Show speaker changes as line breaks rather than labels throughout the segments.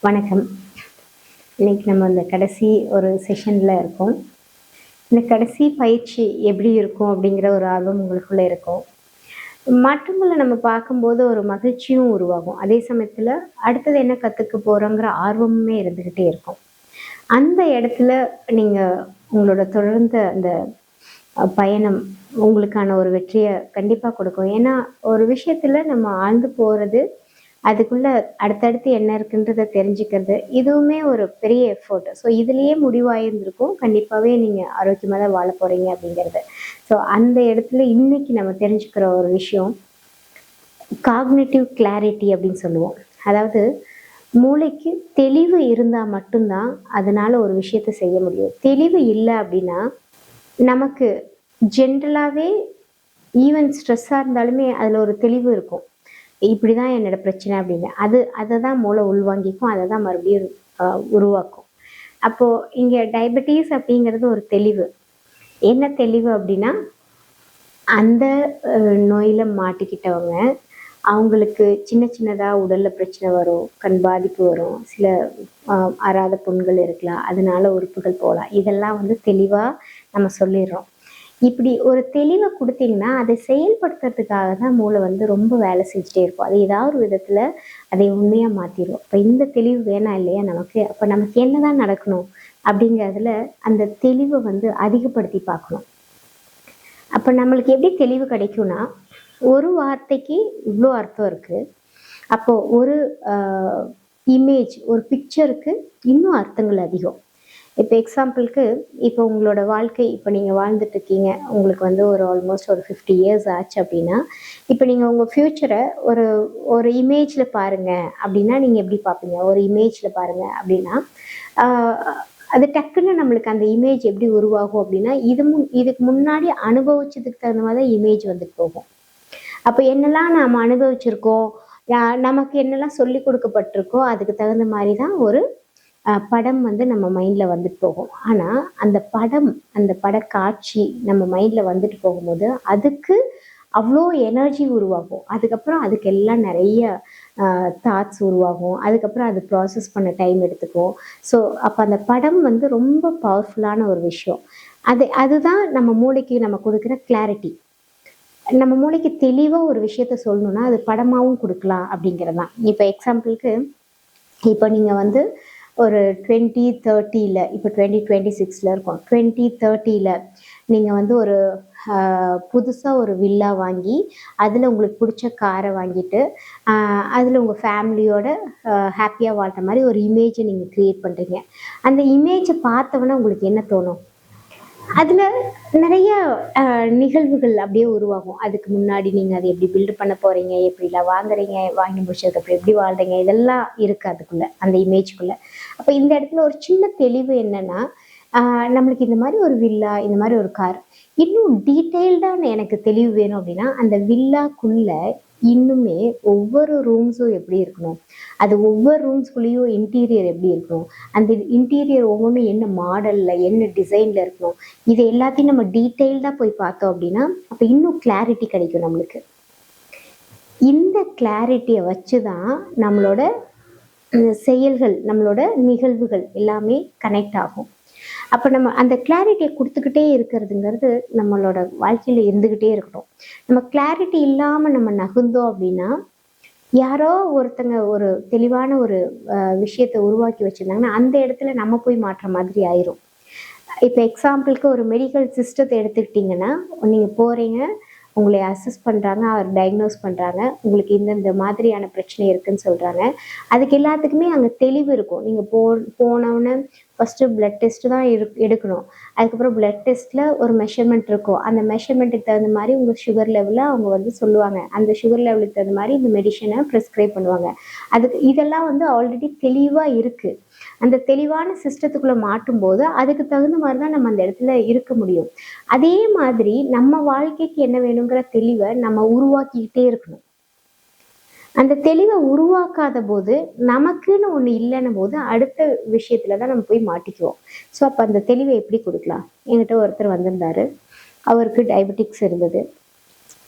வணக்கம். இன்னைக்கு நம்ம இந்த கடைசி ஒரு செஷன்ல இருக்கோம். இந்த கடைசி பயிற்சி எப்படி இருக்கும் அப்படிங்கிற ஒரு ஆர்வம் உங்களுக்குள்ள இருக்கும். மற்றவங்கள நம்ம பார்க்கும்போது ஒரு மகிழ்ச்சியும் உருவாகும். அதே சமயத்துல அடுத்தது என்ன கத்துக்க போறோங்கிற ஆர்வமுமே இருந்துகிட்டே இருக்கும். அந்த இடத்துல நீங்க உங்களோட தொடர்ந்த அந்த பயணம் உங்களுக்கான ஒரு வெற்றிய கண்டிப்பா கொடுக்கும். ஏன்னா, ஒரு விஷயத்துல நம்ம ஆழ்ந்து போறது அதுக்குள்ள அடுத்தடுத்து என்ன இருக்குன்றத தெரிஞ்சுக்கிறது, இதுவுமே ஒரு பெரிய எஃபோர்ட். ஸோ இதுலயே முடிவாயிருந்திருக்கும். கண்டிப்பாவே நீங்க ஆரோக்கியமா தான் வாழப் போறீங்க அப்படிங்கிறது. ஸோ அந்த இடத்துல இன்னைக்கு நம்ம தெரிஞ்சுக்கிற ஒரு விஷயம், காக்னிட்டிவ் கிளாரிட்டி அப்படின்னு சொல்லுவோம். அதாவது மூளைக்கு தெளிவு இருந்தா மட்டும் தான் அதனால ஒரு விஷயத்த செய்ய முடியும். தெளிவு இல்ல அப்படின்னா, நமக்கு ஜென்ரலாவே ஈவன் ஸ்ட்ரெஸ்ஸா இருந்தாலுமே அதுல ஒரு தெளிவு இருக்கும். இப்படிதான் என்னோட பிரச்சனை அப்படின்னு. அததான் மூளை உள்வாங்கிக்கும். அததான் மறுபடியும் அ உருவாக்கும். அப்போ இங்க டயபெட்டிஸ் அப்படிங்கிறது ஒரு தெளிவு. என்ன தெளிவு அப்படின்னா, அந்த நோயில மாட்டிக்கிட்டவங்க, அவங்களுக்கு சின்ன சின்னதா உடல்ல பிரச்சனை வரும். கண் பாதிப்பு வரும். சில அ ஆறாத புண்கள் இருக்கலாம். அதனால உறுப்புகள் போலாம். இதெல்லாம் வந்து தெளிவா நம்ம சொல்லிர்றோம். இப்படி ஒரு தெளிவ குடுத்தீங்கன்னா, அதை செயல்படுத்துறதுக்காக தான் மூளை வந்து ரொம்ப வேலை செஞ்சுட்டே இருக்கும். அது ஏதாவது ஒரு விதத்துல அதை உண்மையா மாத்திரும். அப்ப இந்த தெளிவு வேணாம் இல்லையா நமக்கு? அப்ப நமக்கு என்னதான் நடக்கணும்? அப்படிங்கிறதுல அந்த தெளிவ வந்து அதிகப்படுத்தி பார்க்கணும். அப்ப நம்மளுக்கு எப்படி தெளிவு கிடைக்கும்னா, ஒரு வார்த்தைக்கு இவ்ளோ அர்த்தம் இருக்கு. அப்போ ஒரு அ இமேஜ், ஒரு பிக்சருக்கு இன்னும் அர்த்தங்கள் அதிகம். இப்ப எக்ஸாம்பிள்க்கு, இப்ப உங்களோட வாழ்க்கை இப்ப நீங்க வாழ்ந்துட்டு இருக்கீங்க. உங்களுக்கு வந்து ஒரு ஆல்மோஸ்ட் ஒரு 50 இயர்ஸ் ஆச்சு அப்டின்னா, இப்ப நீங்க உங்க ஃப்யூச்சர ஒரு ஒரு இமேஜ்ல பாருங்க அப்டின்னா, நீங்க எப்டி பார்ப்பீங்க? ஒரு இமேஜ்ல பாருங்க அப்டின்னா, ஆ அது டக்குன்னு நம்மளுக்கு அந்த இமேஜ் எப்டி உருவாகும் அப்டின்னா, இதுக்கு முன்னாடி அனுபவிச்சதுக்கு தகுந்த மாரி தான் இமேஜ் வந்துட்டு போகும். அப்ப என்னலாம் நாம அனுபவிச்சிருக்கோம், நமக்கு என்னலாம் சொல்லிக் குடுக்கப்பட்டிருக்கோ, அதுக்கு தகுந்த மாரி தான் ஒரு படம் வந்து நம்ம மைண்ட்ல வந்துட்டு போகும். ஆனா, அந்த படம், அந்த படக்காட்சி நம்ம மைண்ட்ல வந்துட்டு போகும்போது, அதுக்கு அவ்ளோ எனர்ஜி உருவாகும். அதுக்கப்புறம் அதுக்கெல்லாம் நெறைய தாட்ஸ் உருவாகும். அதுக்கப்புறம் அது ப்ராசஸ் பண்ண டைம் எடுத்துக்கும். ஸோ, அப்ப அந்த படம் வந்து ரொம்ப பவர்ஃபுல்லான ஒரு விஷயம். அதுதான் நம்ம மூளைக்கு நம்ம குடுக்குற கிளாரிட்டி. நம்ம மூளைக்கு தெளிவா ஒரு விஷயத்த சொல்லணும்னா, அது படமாவும் குடுக்கலாம் அப்படிங்கிறது தான். இப்ப எக்ஸாம்பிள்க்கு, இப்ப நீங்க வந்து ஒரு 2030ல இப்ப 2026ல இருக்கோம். 2030ல நீங்க வந்து ஒரு புதுசா ஒரு வில்லா வாங்கி, அதுல உங்களுக்கு புடிச்ச கார வாங்கிட்டு, அ அதுல உங்க ஃபேமிலியோட ஹேப்பியா வாழ்ற மாரி ஒரு இமேஜ நீங்க கிரியேட் பண்றீங்க. அந்த இமேஜ பார்த்தவுனே உங்களுக்கு என்ன தோணும்? அதுல நெறைய நிகழ்வுகள் அப்படியே உருவாகும். அதுக்கு முன்னாடி நீங்க அத எப்படி பில்ட் பண்ண போறீங்க? எப்படிலாம் வாங்குறீங்க? வாங்கி முடிச்சதுக்கப்புறம் எப்படி வாழ்றீங்க? இதெல்லாம் இருக்கு அதுக்குள்ள, அந்த இமேஜ்க்குள்ள. அப்ப இந்த இடத்துல ஒரு சின்ன தெளிவு என்னன்னா, ஆ நம்மளுக்கு இந்த மாரி ஒரு வில்லா, இந்த மாரி ஒரு கார். இன்னும் டீட்டெயில்டான எனக்கு தெளிவு வேணும் அப்படின்னா, அந்த வில்லாக்குள்ள இன்னுமே ஒவ்வொரு ரூம்ஸும் எப்படி இருக்கணும்? அது ஒவ்வொரு ரூம்ஸ்குள்ளேயும் இன்டீரியர் எப்படி இருக்கணும்? அந்த இன்டீரியர் ஒவ்வொன்னும் என்ன மாடல்ல, என்ன டிசைன்ல இருக்கணும்? இது எல்லாத்தையும் நம்ம டீட்டெயில்டா போய் பார்த்தோம் அப்படின்னா, அப்ப இன்னும் கிளாரிட்டி கிடைக்கும் நம்மளுக்கு. இந்த கிளாரிட்டிய வச்சு தான் நம்மளோட செயல்கள், நம்மளோட நிகழ்வுகள் எல்லாமே கனெக்ட் ஆகும். அப்ப நம்ம அந்த கிளாரிட்டிய குடுத்துக்கிட்டே இருக்கிறதுங்கிறது நம்மளோட வாழ்க்கையில இருந்துகிட்டே இருக்கணும். நம்ம கிளாரிட்டி இல்லாம நம்ம நகுந்தோம் அப்படின்னா, யாரோ ஒருத்தங்க ஒரு தெளிவான ஒரு விஷயத்த உருவாக்கி வச்சிருந்தாங்கன்னா, அந்த இடத்துல நம்ம போய் மாட்ற மாதிரி ஆயிரும். இப்ப எக்ஸாம்பிள்க்கு ஒரு மெடிக்கல் சிஸ்டத்த எடுத்துக்கிட்டீங்கன்னா, நீங்க போறீங்க, உங்கள அசஸ் பண்றாங்க, டயக்னோஸ் பண்றாங்க. உங்களுக்கு இந்த மாதிரியான பிரச்சனை இருக்குன்னு சொல்றாங்க. அதுக்கு எல்லாத்துக்குமே அங்க தெளிவு இருக்கும். நீங்க போனோனே ஃபர்ஸ்ட்டு பிளட் டெஸ்ட் தான் எடுக்கணும். அதுக்கப்புறம் பிளட் டெஸ்ட்ல ஒரு மெஷர்மென்ட் இருக்கும். அந்த மெஷர்மென்ட்டுக்கு தகுந்த மாரி உங்க சுகர் லெவல அவங்க வந்து சொல்லுவாங்க. அந்த சுகர் லெவலுக்கு தகுந்த மாரி இந்த மெடிசின பிரிஸ்கிரைப் பண்ணுவாங்க. இதெல்லாம் வந்து ஆல்ரெடி தெளிவா இருக்கு. அந்த தெளிவான சிஸ்டத்துக்குள்ள மாட்டும்போது, அதுக்கு தகுந்த மாரி தான் நம்ம அந்த இடத்துல இருக்க முடியும். அதே மாதிரி நம்ம வாழ்க்கைக்கு என்ன வேணுங்கிற தெளிவ நம்ம உருவாக்கிக்கிட்டே இருக்கணும். அந்த தெளிவ உருவாக்காத போது, நமக்குன்னு ஒண்ணு இல்லன்னும் போது, அடுத்த விஷயத்துல தான் நம்ம போய் மாட்டிக்குவோம். ஸோ, அப்ப அந்த தெளிவ எப்படி குடுக்கலாம்? என்கிட்ட ஒருத்தர் வந்திருந்தாரு. அவருக்கு டயபெட்டிக்ஸ் இருந்தது.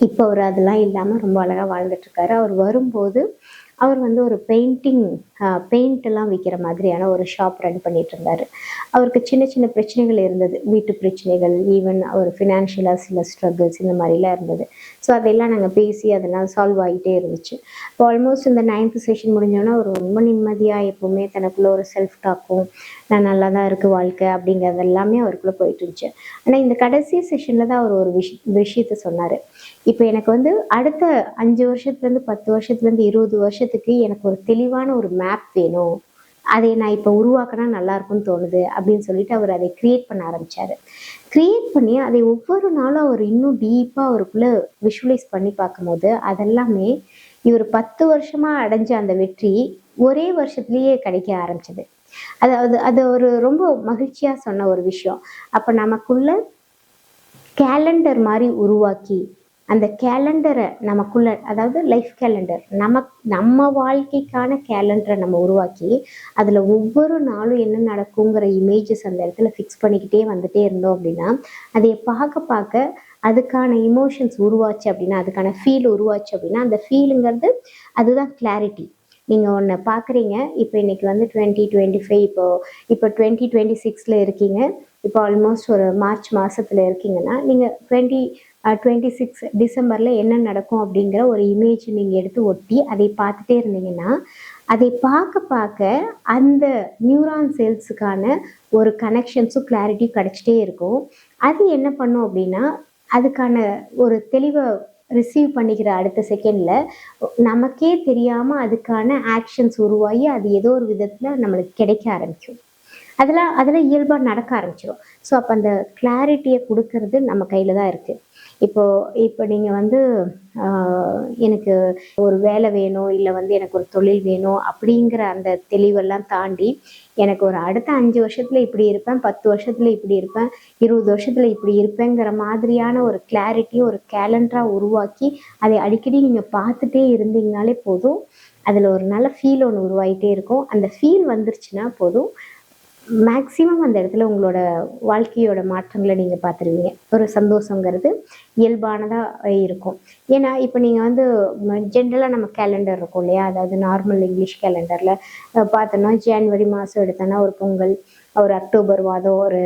இப்ப அவரு அதெல்லாம் இல்லாம ரொம்ப அழகா வாழ்ந்துட்டு இருக்காரு. அவர் வரும்போது, அவர் வந்து ஒரு பெயிண்ட்டெல்லாம் விற்கிற மாதிரியான ஒரு ஷாப் ரன் பண்ணிட்டு இருந்தார். அவருக்கு சின்ன சின்ன பிரச்சனைகள் இருந்தது. வீட்டு பிரச்சனைகள், ஈவன் அவர் ஃபினான்ஷியலாக சில ஸ்ட்ரகிள்ஸ் இந்த மாதிரிலாம் இருந்தது. ஸோ அதெல்லாம் நாங்கள் பேசி அதெல்லாம் சால்வ் ஆகிட்டே இருந்துச்சு. இப்போ ஆல்மோஸ்ட் இந்த 9th செஷன் முடிஞ்சோன்னா அவர் ரொம்ப நிம்மதியாக எப்போவுமே தனக்குள்ள ஒரு செல்ஃப் டாக்கும், நான் நல்லா தான் இருக்குது வாழ்க்கை அப்படிங்கிறது எல்லாமே அவருக்குள்ளே போயிட்டு இருந்துச்சு. ஆனால் இந்த கடைசி செஷனில் தான் அவர் ஒரு விஷயத்த சொன்னார். இப்போ எனக்கு வந்து அடுத்த 5 வருஷத்துலேருந்து 10 வருஷத்துலேருந்து 20 வருஷத்துக்கு எனக்கு ஒரு தெளிவான ஒரு மேப் வேணும். அதை நான் இப்போ உருவாக்கினா நல்லா இருக்கும்னு தோணுது அப்படின்னு சொல்லிட்டு அவர் அதை கிரியேட் பண்ண ஆரம்பிச்சாரு. கிரியேட் பண்ணி அதை ஒவ்வொரு நாளும் அவர் இன்னும் டீப்பாக அவருக்குள்ள விஷுவலைஸ் பண்ணி பார்க்கும்போது அதெல்லாமே இவர் 10 வருஷமா அடைஞ்ச அந்த வெற்றி ஒரே வருஷத்துலயே கிடைக்க ஆரம்பிச்சது. அதாவது அது ஒரு ரொம்ப மகிழ்ச்சியா சொன்ன ஒரு விஷயம். அப்ப நமக்குள்ள கேலண்டர் மாதிரி உருவாக்கி அந்த கேலண்டரை நமக்குள்ள, அதாவது லைஃப் கேலண்டர், நம்ம வாழ்க்கைக்கான கேலண்டரை நம்ம உருவாக்கி அதில் ஒவ்வொரு நாளும் என்ன நடக்குங்கிற இமேஜஸ் அந்த இடத்துல ஃபிக்ஸ் பண்ணிக்கிட்டே வந்துட்டே இருந்தோம் அப்படின்னா அதை பார்க்க பார்க்க அதுக்கான இமோஷன்ஸ் உருவாச்சு அப்படின்னா, அதுக்கான ஃபீல் உருவாச்சு அப்படின்னா, அந்த ஃபீலுங்கிறது அதுதான் கிளாரிட்டி. நீங்கள் ஒன்று பார்க்குறீங்க, இப்போ இன்னைக்கு வந்து 2025, இப்போ 2026 இருக்கீங்க. இப்போ ஆல்மோஸ்ட் ஒரு மார்ச் மாதத்தில் இருக்கீங்கன்னா நீங்கள் 2026 டிசம்பரில் என்ன நடக்கும் அப்படிங்கிற ஒரு இமேஜ் நீங்கள் எடுத்து ஒட்டி அதை பார்த்துட்டே இருந்தீங்கன்னா அதை பார்க்க பார்க்க அந்த நியூரான் செல்ஸுக்கான ஒரு கனெக்ஷன்ஸும் கிளாரிட்டியும் கிடச்சிட்டே இருக்கும். அது என்ன பண்ணும் அப்படின்னா அதுக்கான ஒரு தெளிவை ரிசீவ் பண்ணிக்கிற அடுத்த செகண்டில் நமக்கே தெரியாமல் அதுக்கான ஆக்ஷன்ஸ் உருவாகி அது ஏதோ ஒரு விதத்தில் நம்மளுக்கு கிடைக்க ஆரம்பிக்கும். அதில் இயல்பாக நடக்க ஆரம்பிச்சிடும். ஸோ அப்போ அந்த கிளாரிட்டியை கொடுக்கறது நம்ம கையில் தான் இருக்குது. இப்போ நீங்கள் வந்து எனக்கு ஒரு வேலை வேணும், இல்லை வந்து எனக்கு ஒரு தொழில் வேணும் அப்படிங்கிற அந்த தெளிவெல்லாம் தாண்டி எனக்கு ஒரு அடுத்த 5 வருஷத்தில் இப்படி இருப்பேன், 10 வருஷத்தில் இப்படி இருப்பேன், 20 வருஷத்தில் இப்படி இருப்பேங்கிற மாதிரியான ஒரு கிளாரிட்டி ஒரு கேலண்டராக உருவாக்கி அதை அடிக்கடி நீங்கள் பார்த்துட்டே இருந்தீங்கனாலே போதும். அதில் ஒரு நல்ல ஃபீல் ஒன்று உருவாகிட்டே இருக்கும். அந்த ஃபீல் வந்துருச்சுன்னா போதும், மேக்சிமம் அந்த இடத்துல உங்களோட வாழ்க்கையோட மாற்றங்களை நீங்கள் பார்த்துருவீங்க. ஒரு சந்தோஷங்கிறது இயல்பானதாக இருக்கும். ஏன்னா இப்போ நீங்கள் வந்து ஜென்ரலாக நம்ம கேலண்டர் இருக்கும் இல்லையா, அதாவது நார்மல் இங்கிலீஷ் கேலண்டரில் பார்த்தோன்னா ஜனவரி மாதம் எடுத்தோன்னா ஒரு பொங்கல், ஒரு அக்டோபர் மாதம் ஒரு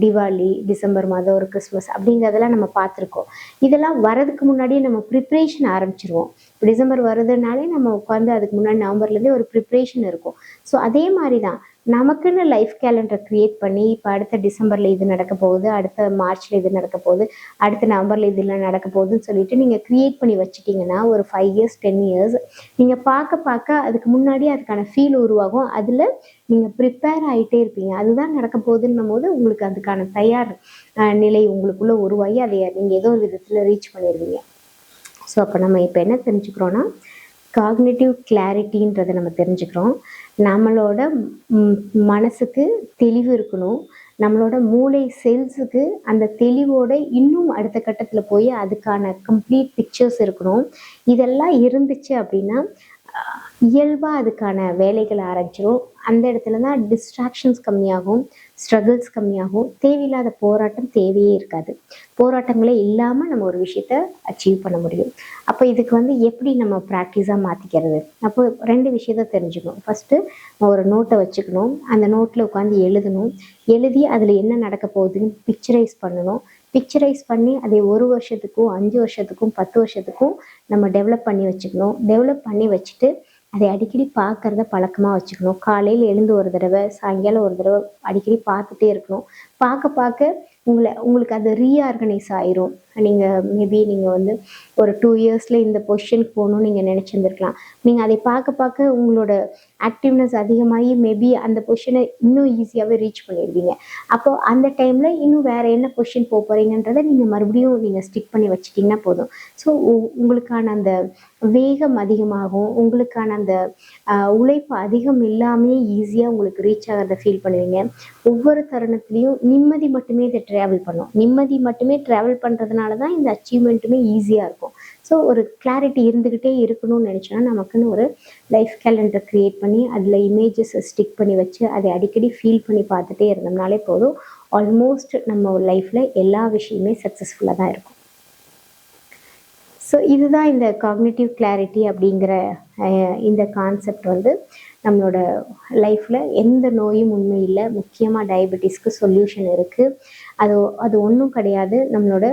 டிவாலி, டிசம்பர் மாதம் ஒரு கிறிஸ்மஸ் அப்படிங்கிறதெல்லாம் நம்ம பார்த்துருக்கோம். இதெல்லாம் வரதுக்கு முன்னாடியே நம்ம ப்ரிப்ரேஷன் ஆரம்பிச்சிருவோம். டிசம்பர் வருதுனாலே நம்ம உட்காந்து அதுக்கு முன்னாடி நவம்பர்லேருந்தே ஒரு ப்ரிப்ரேஷன் இருக்கும். ஸோ அதே மாதிரி தான் நமக்குன்னு லைஃப் கேலண்டர் க்ரியேட் பண்ணி இப்போ அடுத்த டிசம்பரில் இது நடக்க போகுது, அடுத்த மார்ச்சில் இது நடக்க போகுது, அடுத்த நவம்பரில் இதெல்லாம் நடக்க போகுதுன்னு சொல்லிட்டு நீங்கள் க்ரியேட் பண்ணி வச்சுட்டிங்கன்னா ஒரு 5 இயர்ஸ் 10 இயர்ஸ் நீங்கள் பார்க்க பார்க்க அதுக்கு முன்னாடியே அதுக்கான ஃபீல் உருவாகும். அதில் நீங்கள் ப்ரிப்பேர் ஆகிட்டே இருப்பீங்க. அதுதான் நடக்க போகுதுன்னும் போது உங்களுக்கு அதுக்கான தயார் நிலை உங்களுக்குள்ளே உருவாகி அதை நீங்கள் ஏதோ ஒரு விதத்தில் ரீச் பண்ணிடுவீங்க. ஸோ அப்போ நம்ம இப்போ என்ன தெரிஞ்சுக்கிறோன்னா, காக்னிட்டிவ் கிளாரிட்டின்றதை நம்ம தெரிஞ்சுக்கிறோம். நம்மளோட மனசுக்கு தெளிவு இருக்கணும். நம்மளோட மூளை செல்ஸுக்கு அந்த தெளிவோட இன்னும் அடுத்த கட்டத்தில் போய் அதுக்கான கம்ப்ளீட் பிக்சர்ஸ் இருக்கணும். இதெல்லாம் இருந்துச்சு அப்படின்னா இயல்பாக அதுக்கான வேலைகள் ஆரம்பிச்சிடும். அந்த இடத்துல தான் டிஸ்ட்ராக்ஷன்ஸ் கம்மியாகும், ஸ்ட்ரகிள்ஸ் கம்மியாகும், தேவையில்லாத போராட்டம் தேவையே இருக்காது. போராட்டங்களே இல்லாமல் நம்ம ஒரு விஷயத்த அச்சீவ் பண்ண முடியும். அப்போ இதுக்கு வந்து எப்படி நம்ம ப்ராக்டிஸாக மாற்றிக்கிறது? அப்போ 2 விஷயத்த தெரிஞ்சுக்கணும். ஃபஸ்ட்டு ஒரு நோட்டை வச்சுக்கணும். அந்த நோட்டில் உட்காந்து எழுதணும். எழுதி அதில் என்ன நடக்க போகுதுன்னு பிக்சரைஸ் பண்ணணும். பிக்சரைஸ் பண்ணி அதை 1 வருஷத்துக்கும் 5 வருஷத்துக்கும் 10 வருஷத்துக்கும் நம்ம டெவலப் பண்ணி வச்சுக்கணும். டெவலப் பண்ணி வச்சுட்டு அதை அடிக்கடி பார்க்கறத பழக்கமாக வச்சுக்கணும். காலையில் எழுந்து ஒரு தடவை, சாயங்காலம் ஒரு தடவை அடிக்கடி பார்த்துட்டே இருக்கணும். பார்க்க பார்க்க உங்களுக்கு அது ரீஆர்கனைஸ் ஆயிரும். மேபி நீங்கள் வந்து ஒரு 2 இயர்ஸில் இந்த பொசிஷனுக்கு போகணும்னு நீங்கள் நினச்சிருந்துருக்கலாம். நீங்கள் அதை பார்க்க பார்க்க உங்களோட ஆக்டிவ்னஸ் அதிகமாகி மேபி அந்த பொசிஷனை இன்னும் ஈஸியாகவே ரீச் பண்ணிடுவீங்க. அப்போது அந்த டைமில் இன்னும் வேறு என்ன பொசிஷன் போக போகிறீங்கன்றதை நீங்கள் மறுபடியும் நீங்கள் ஸ்டிக் பண்ணி வச்சிட்டிங்கன்னா போதும். ஸோ உங்களுக்கான அந்த வேகம் அதிகமாகும். உங்களுக்கான அந்த உழைப்பு அதிகம் இல்லாமே ஈஸியாக உங்களுக்கு ரீச் ஆகிறத ஃபீல் பண்ணுவீங்க. ஒவ்வொரு தருணத்துலேயும் நிம்மதி மட்டுமே இதை ட்ராவல் பண்ணும். நிம்மதி மட்டுமே ட்ராவல் பண்ணுறதுனால தான் இந்த அச்சீவ்மெண்ட்டுமே ஈஸியாக இருக்கும். ஸோ ஒரு கிளாரிட்டி இருந்துக்கிட்டே இருக்கணும்னு நினச்சோன்னா நமக்குன்னு ஒரு லைஃப் கேலண்டர் க்ரியேட் பண்ணி அதில் இமேஜஸை ஸ்டிக் பண்ணி வச்சு அதை அடிக்கடி ஃபீல் பண்ணி பார்த்துட்டே இருந்தோம்னாலே போதும். ஆல்மோஸ்ட் நம்ம லைஃப்பில் எல்லா விஷயமே சக்ஸஸ்ஃபுல்லாக தான் இருக்கும். ஸோ இதுதான் இந்த காக்னிட்டிவ் கிளாரிட்டி அப்படிங்கிற இந்த கான்செப்ட் வந்து நம்மளோட லைஃப்பில் எந்த நோயும் உண்மை இல்லை. முக்கியமாக டயபெட்டிஸ்க்கு சொல்யூஷன் இருக்குது. அது அது ஒன்றும் கிடையாது. நம்மளோட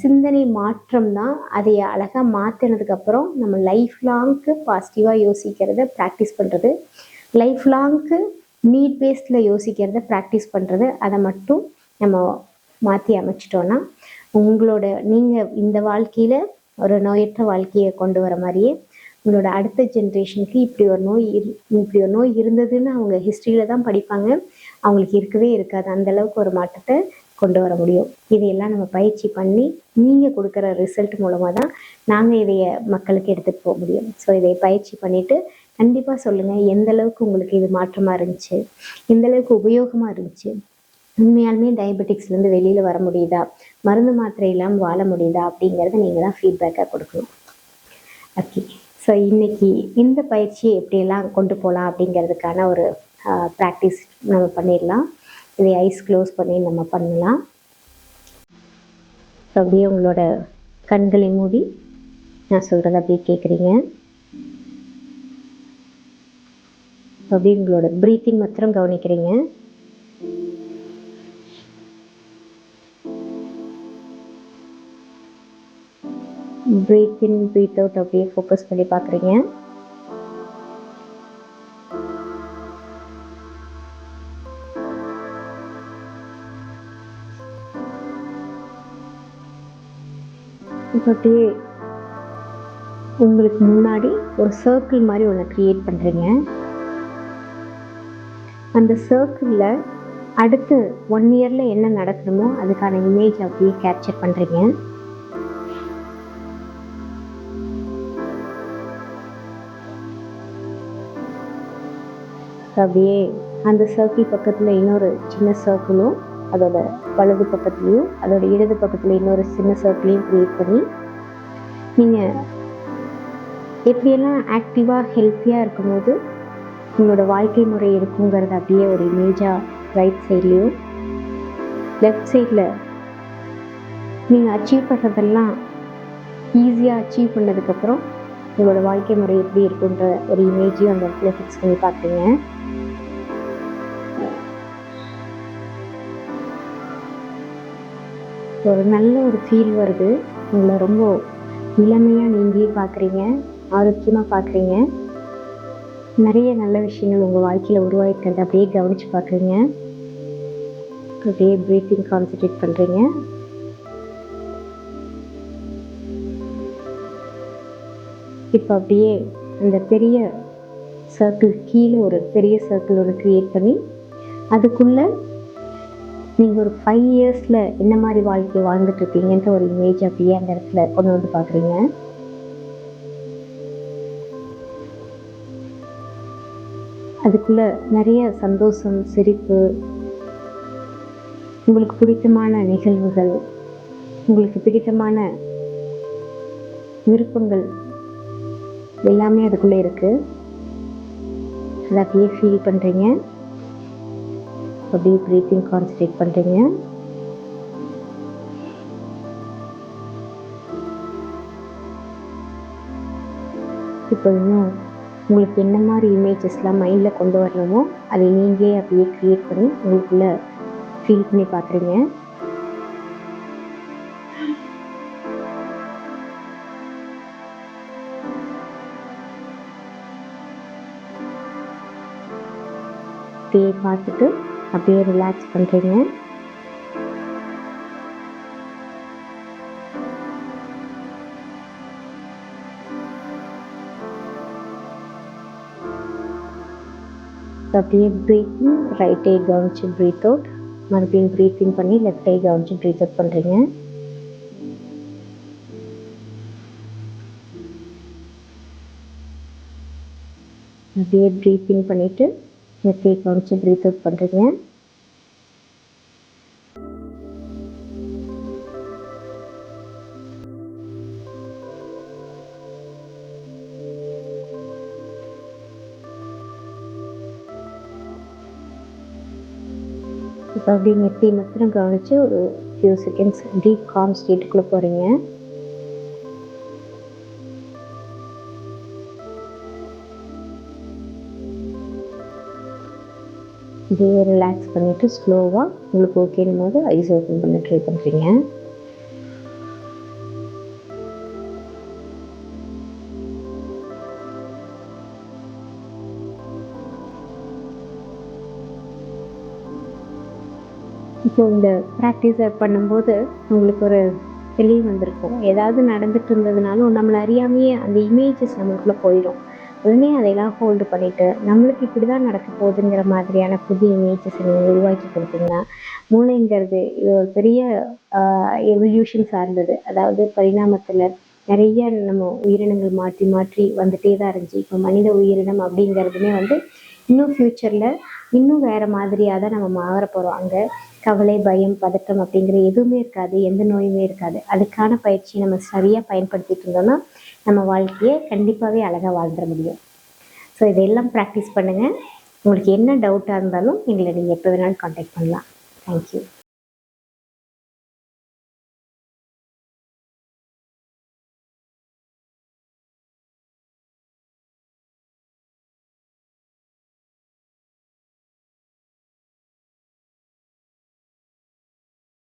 சிந்தனை மாற்றம் தான் அதை அழகாக மாற்றினதுக்கப்புறம் நம்ம லைஃப் லாங்க்கு பாசிட்டிவாக யோசிக்கிறத ப்ராக்டிஸ் பண்ணுறது, லைஃப் லாங்க்கு நீட் பேஸ்டில் யோசிக்கிறத ப்ராக்டிஸ் பண்ணுறது, அதை மட்டும் நம்ம மாற்றி அமைச்சிட்டோன்னா உங்களோட நீங்கள் இந்த வாழ்க்கையில் ஒரு நோயற்ற வாழ்க்கையை கொண்டு வர மாதிரியே உங்களோட அடுத்த ஜென்ரேஷனுக்கு இப்படி ஒரு நோய் இருந்ததுன்னு அவங்க ஹிஸ்ட்ரியில் தான் படிப்பாங்க, அவங்களுக்கு இருக்கவே இருக்காது. அந்தளவுக்கு ஒரு மாற்றத்தை கொண்டு வர முடியும். இதையெல்லாம் நம்ம பயிற்சி பண்ணி நீங்கள் கொடுக்குற ரிசல்ட் மூலமாக தான் நாங்கள் இதைய மக்களுக்கு எடுத்துகிட்டு போக முடியும். ஸோ இதை பயிற்சி பண்ணிவிட்டு கண்டிப்பாக சொல்லுங்கள், எந்த அளவுக்கு உங்களுக்கு இது மாற்றமாக இருந்துச்சு, எந்த அளவுக்கு உபயோகமாக இருந்துச்சு, உண்மையாலுமே டயபெட்டிக்ஸ்லேருந்து வெளியில் வர முடியுதா, மருந்து மாத்திரை இல்லாமல் வாழ முடியுதா அப்படிங்கிறத நீங்கள் தான் ஃபீட்பேக்காக கொடுக்கணும். ஓகே, ஸோ இன்றைக்கி இந்த பயிற்சியை எப்படியெல்லாம் கொண்டு போகலாம் அப்படிங்கிறதுக்கான ஒரு ப்ராக்டிஸ் நம்ம பண்ணிடலாம். இதை ஐஸ் க்ளோஸ் பண்ணி நம்ம பண்ணலாம். ஸோ அப்படியே உங்களோட கண்களை மூடி நான் சொல்கிறத அப்படியே கேட்குறீங்க. அப்படியே உங்களோட ப்ரீத்திங் மாத்திரம் கவனிக்கிறீங்க. ப்ரீத் இன் ப்ரீத் அவுட் அப்படியே ஃபோக்கஸ் பண்ணி பார்க்குறீங்க. இப்போ அப்படியே உங்களுக்கு முன்னாடி ஒரு சர்க்கிள் மாதிரி ஒன்று க்ரியேட் பண்ணுறீங்க. அந்த சர்க்கிளில் அடுத்து 1 இயரில் என்ன நடக்கணுமோ அதுக்கான இமேஜ் அப்படியே கேப்சர் பண்ணுறீங்க. அப்படியே அந்த சர்க்கிள் பக்கத்தில் இன்னொரு சின்ன சர்க்கிளும், அதோட வலது பக்கத்துலேயும் அதோட இடது பக்கத்தில் இன்னொரு சின்ன சர்க்கிளையும் க்ரியேட் பண்ணி நீங்கள் எப்படியெல்லாம் ஆக்டிவாக ஹெல்த்தியாக இருக்கும்போது உங்களோட வாழ்க்கை முறை இருக்குங்கிறத அப்படியே ஒரு இமேஜாக ரைட் சைட்லேயும் லெஃப்ட் சைடில் நீங்கள் அச்சீவ் பண்ணுறதெல்லாம் ஈஸியாக அச்சீவ் பண்ணதுக்கப்புறம் உங்களோட வாழ்க்கை முறை எப்படி இருக்குன்ற ஒரு இமேஜையும் அந்த இடத்துல ஃபிக்ஸ் பண்ணி பார்க்குறீங்க. ஒரு நல்ல ஒரு ஃபீல் வருது. உங்களை ரொம்ப இளமையாக நீங்களே பார்க்குறீங்க, ஆரோக்கியமாக பார்க்குறீங்க. நிறைய நல்ல விஷயங்கள் உங்கள் வாழ்க்கையில் உருவாகிருக்கிறத அப்படியே கவனித்து பார்க்குறீங்க. அப்படியே ப்ரீத்திங் கான்சன்ட்ரேட் பண்ணுறீங்க. இப்போ அப்படியே அந்த பெரிய சர்க்கிள் கீழே ஒரு பெரிய சர்க்கிள் ஒன்று க்ரியேட் பண்ணி அதுக்குள்ளே நீங்கள் ஒரு 5 இயர்ஸில் என்ன மாதிரி வாழ்க்கை வாழ்ந்துட்டுருக்கீங்கன்ற ஒரு இமேஜ் அப்படியே அந்த இடத்துல கொண்டு வந்து பார்க்குறீங்க. அதுக்குள்ளே நிறைய சந்தோஷம், சிரிப்பு, உங்களுக்கு பிடித்தமான நிகழ்வுகள், உங்களுக்கு பிடித்தமான விருப்பங்கள் எல்லாமே அதுக்குள்ளே இருக்குது. அதை அப்படியே ஃபீல் பண்ணுறீங்க. அப்படியே ப்ரீத்திங் கான்சன்ட்ரேட் பண்ணுறீங்க. இப்போ இன்னும் உங்களுக்கு என்ன மாதிரி இமேஜஸ்லாம் மைண்டில் கொண்டு வரணுமோ அதை நீங்களே அப்படியே க்ரியேட் பண்ணி உங்களுக்குள்ளே ஃபீல் பண்ணி பார்க்குறீங்க. அப்படியே பார்த்துட்டு அப்படியே ரிலாக்ஸ் பண்ணுறீங்க. அப்படியே ப்ரீத்திங் ரைட் ஐ கவனிச்சு ப்ரீத் அவுட், மறுபடியும் ப்ரீத்திங் பண்ணி லெஃப்ட் ஐ கவனிச்சு ப்ரீத் அவுட் பண்ணுறீங்க. அப்படியே ப்ரீத்திங் பண்ணிவிட்டு லெஃப்ட் ஐ கவனிச்சு ப்ரீத் அவுட் பண்ணுறீங்க. இப்போ அப்படியே நெத்தி மாத்திரம் கவனித்து ஒரு ஃபியூ செகண்ட்ஸ் டீப் காம் ஸ்டேட்டுக்குள்ளே போகிறீங்க. இதே ரிலாக்ஸ் பண்ணிவிட்டு ஸ்லோவாக உங்களுக்கு ஓகேனும் போது ஐஸ் ஓப்பன் பண்ண ட்ரை பண்ணுறீங்க. இப்போ இந்த ப்ராக்டிஸை பண்ணும்போது உங்களுக்கு ஒரு தெளிவு வந்திருக்கும். ஏதாவது நடந்துட்டு இருந்ததுனாலும் நம்மளை அறியாமையே அந்த இமேஜஸ் நம்மளுக்குள்ளே போயிடும். உடனே அதையெல்லாம் ஹோல்டு பண்ணிவிட்டு நம்மளுக்கு இப்படி தான் நடக்க போகுதுங்கிற மாதிரியான புதிய இமேஜஸ் நீங்கள் உருவாக்கி கொடுத்தீங்கன்னா, மூளைங்கிறது இது ஒரு பெரிய எவல்யூஷன் சார்ந்தது. அதாவது பரிணாமத்தில் நிறைய நம்ம உயிரினங்கள் மாற்றி மாற்றி வந்துட்டே தான் இருந்துச்சு. இப்போ மனித உயிரினம் அப்படிங்கிறதுமே வந்து இன்னும் ஃப்யூச்சரில் இன்னும் வேறு மாதிரியாக தான் நம்ம மாற போகிறோம். அங்கே கவலை, பயம், பதட்டம் அப்படிங்கிற எதுவுமே இருக்காது. எந்த நோயுமே இருக்காது. அதுக்கான பயிற்சியை நம்ம சரியாக பயன்படுத்திட்டு இருந்தோம்னா, நம்ம வாழ்க்கையை கண்டிப்பாகவே அழகாக வாழ்ந்துட முடியும். ஸோ இதெல்லாம் ப்ராக்டிஸ் பண்ணுங்கள். உங்களுக்கு என்ன டவுட்டாக இருந்தாலும் எங்களை நீங்கள் எப்போ வேணாலும் கான்டாக்ட் பண்ணலாம். தேங்க்யூ.